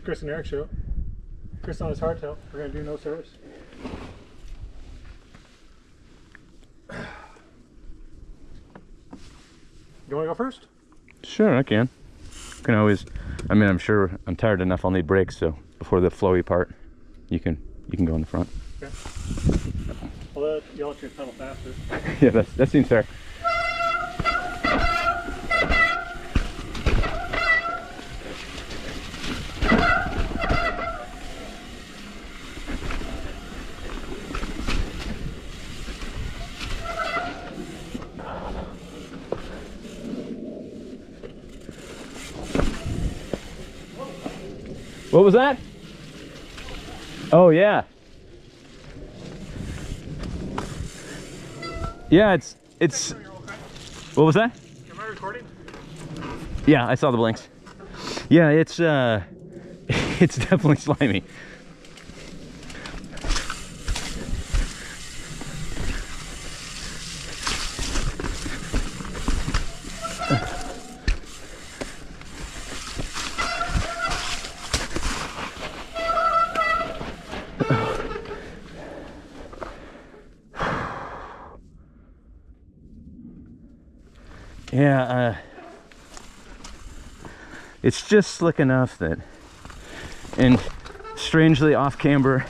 Chris and Eric show. Chris on his hardtail. We're gonna do no service. You wanna go first? Sure, I can. Can always. I mean, I'm sure I'm tired enough. I'll need brakes, so before the flowy part, you can go in the front. Okay. You'll let you pedal faster. Yeah, that seems fair. What was that? Oh yeah. Yeah, it's. What was that? Am I recording? Yeah, I saw the blinks. Yeah, it's it's definitely slimy. Yeah, it's just slick enough that, and strangely off camber.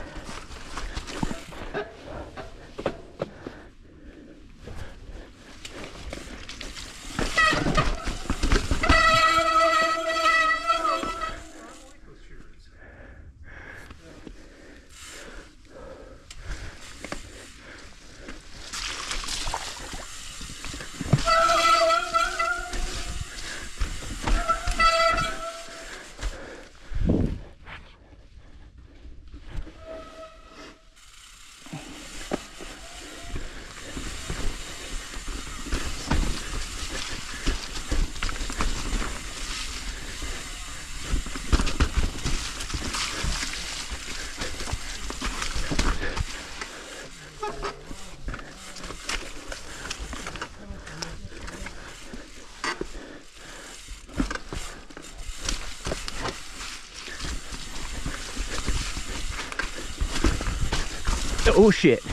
Oh shit.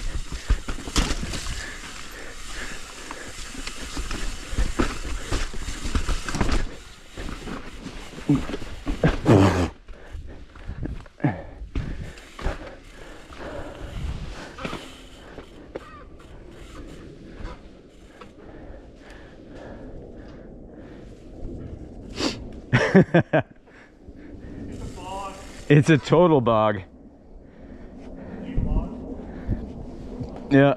It's a total bog. Yeah.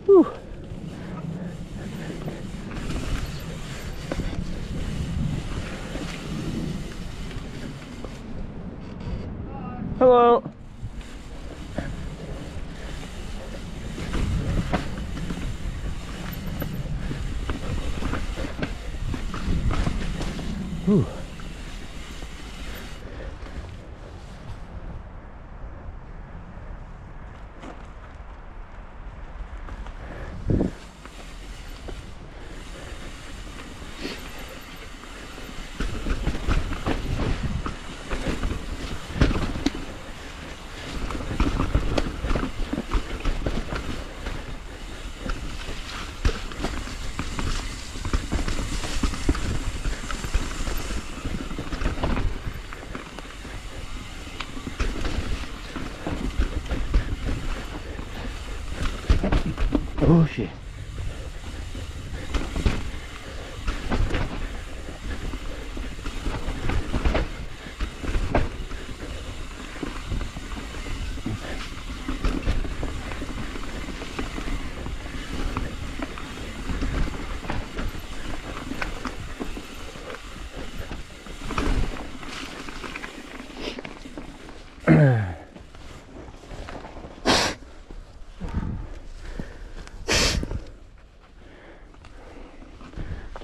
Whew. Hello. Whew. Oh shit.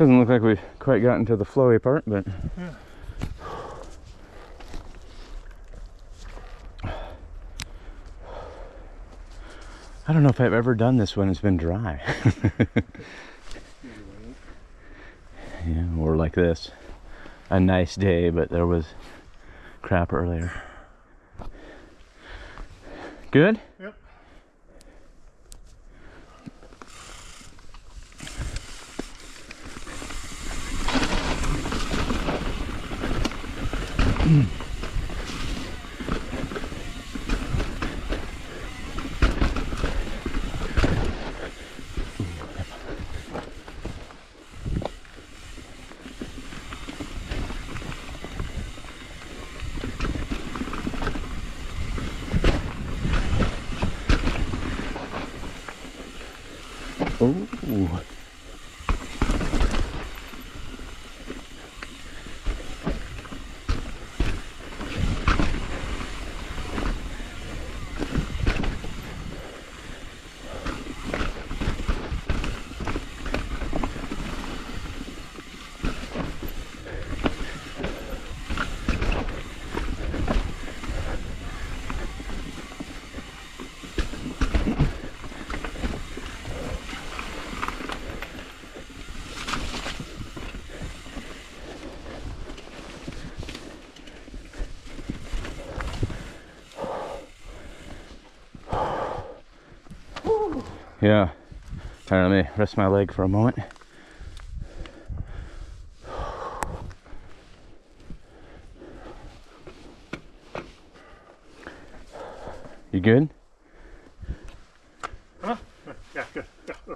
Doesn't look like we quite got into the flowy part, but Yeah. I don't know if I've ever done this when it's been dry. Yeah, or like this. A nice day, but there was crap earlier. Good? Yep. Oh. Yeah. All right, let me rest my leg for a moment. You good? Huh? Yeah, good. Yeah.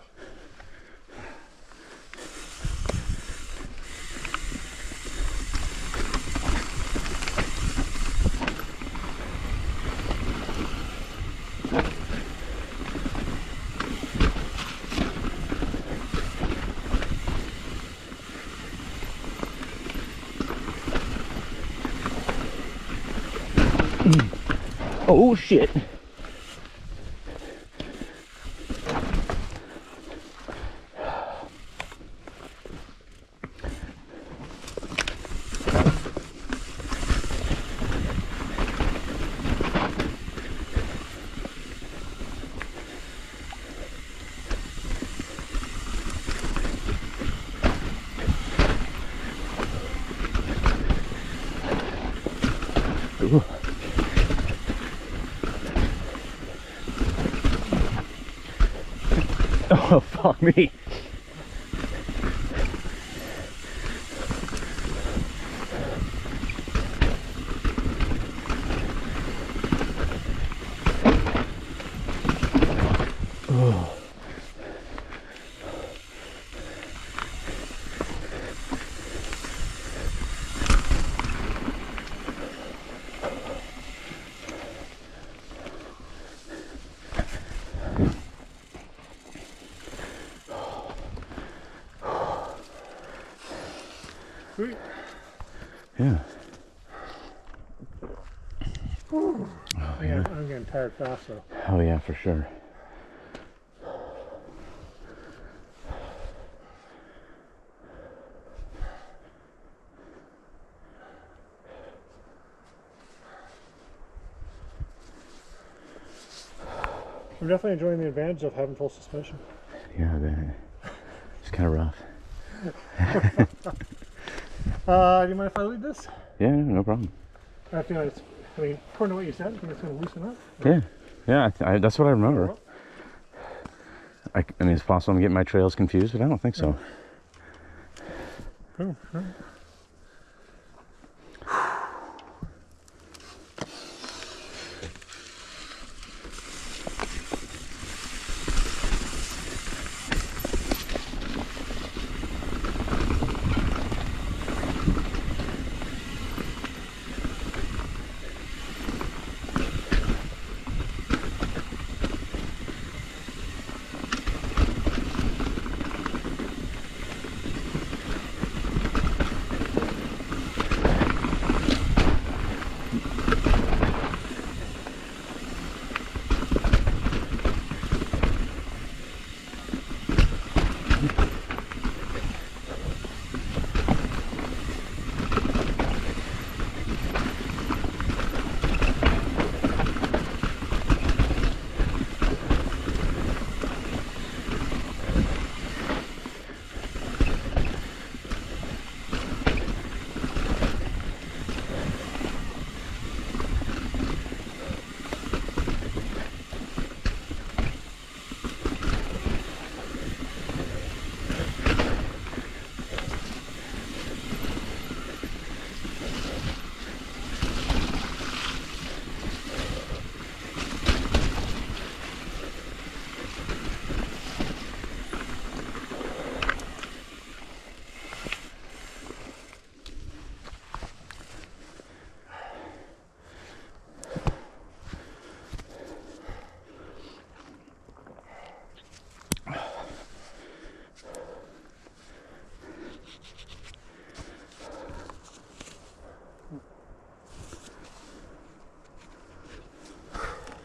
Oh shit. Ooh. Oh, fuck me. Oh. Sweet. Yeah. Oh, yeah. I'm getting tired fast though. Oh yeah, for sure. I'm definitely enjoying the advantage of having full suspension. Yeah, it's kind of rough. Do you mind if I lead this? Yeah, no problem. I feel like I mean, according to what you said, I think it's going to loosen up. Yeah, yeah, that's what I remember. I mean, it's possible I'm getting my trails confused, but I don't think so. Cool.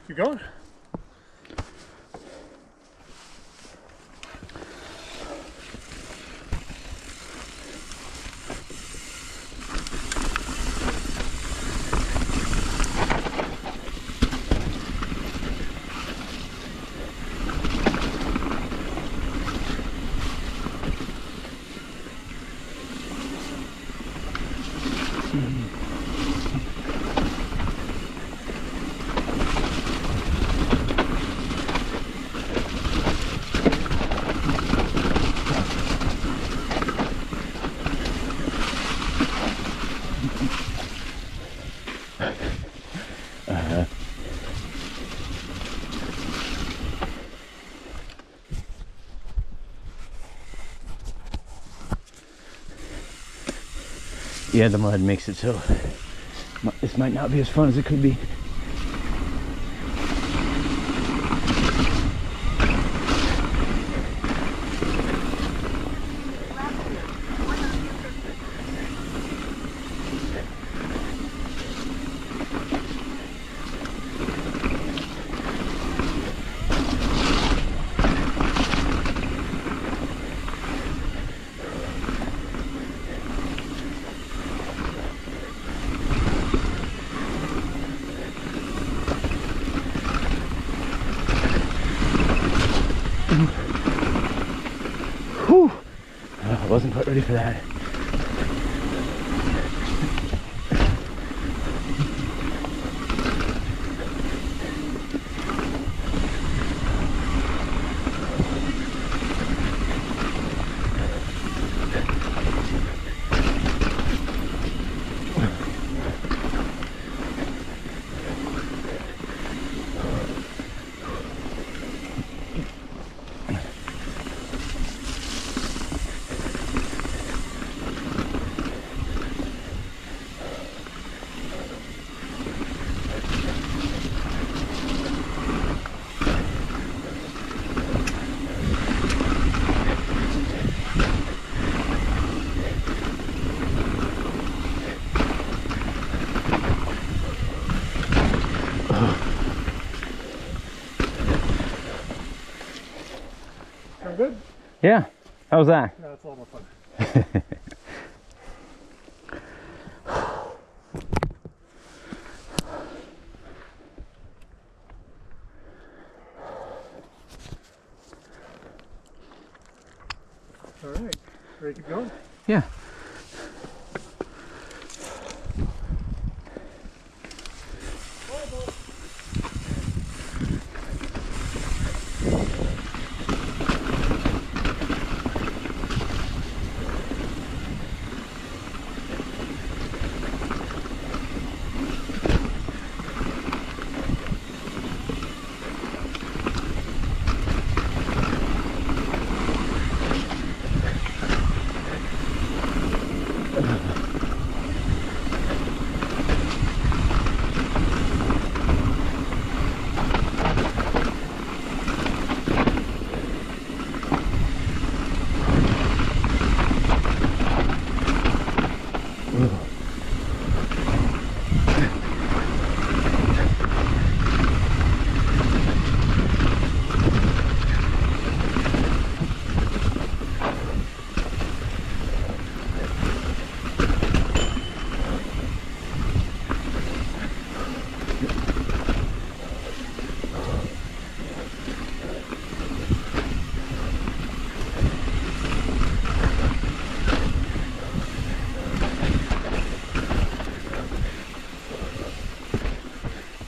Keep going. Yeah, the mud makes it so this might not be as fun as it could be. Whew. I wasn't quite ready for that. Sound good? Yeah, how was that? Yeah, that's a lot more fun. All right, ready to keep going? Yeah.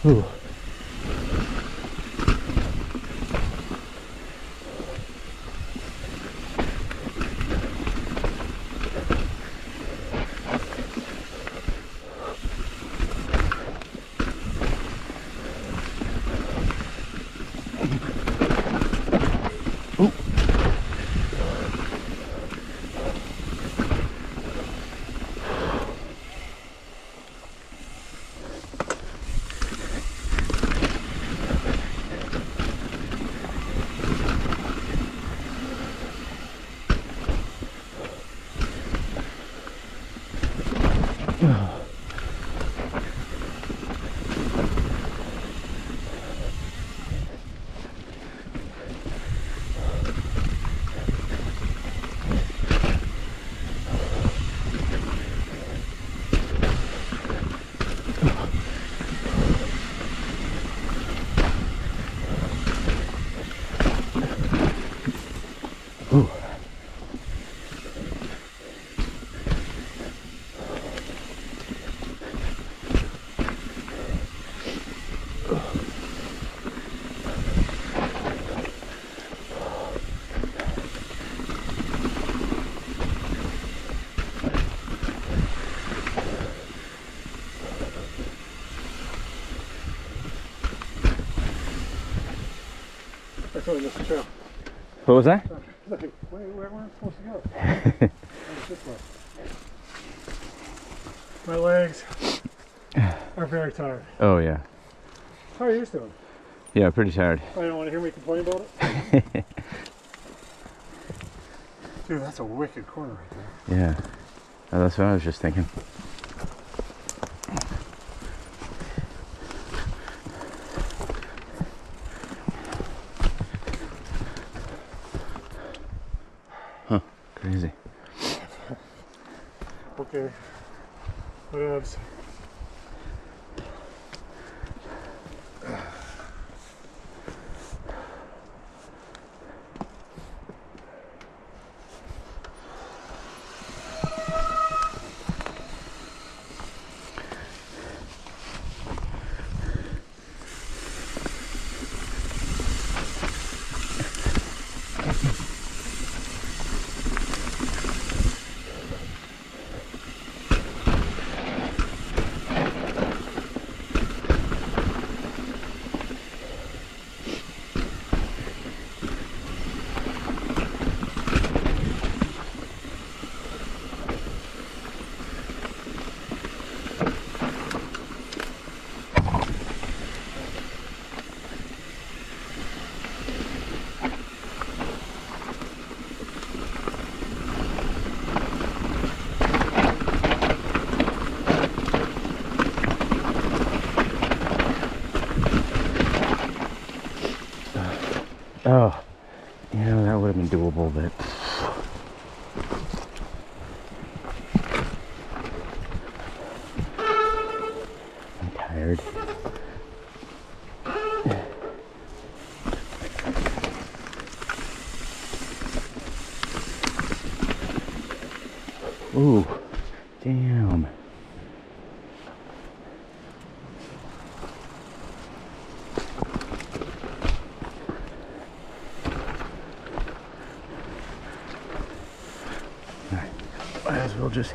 Ooh. really missed the trail. What was that? Look, where we're supposed to go. This way. My legs are very tired. Oh yeah. How are you doing? Yeah, pretty tired. I don't want to hear me complain about it. Dude, that's a wicked corner right there. Yeah. Oh, that's what I was just thinking. Huh. Crazy. Okay. Whatevs. Oh, you know, that would have been doable, but I'm tired. Ooh, damn. Might as well just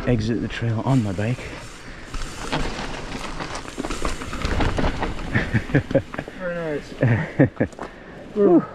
exit the trail on my bike. Very nice. Woo.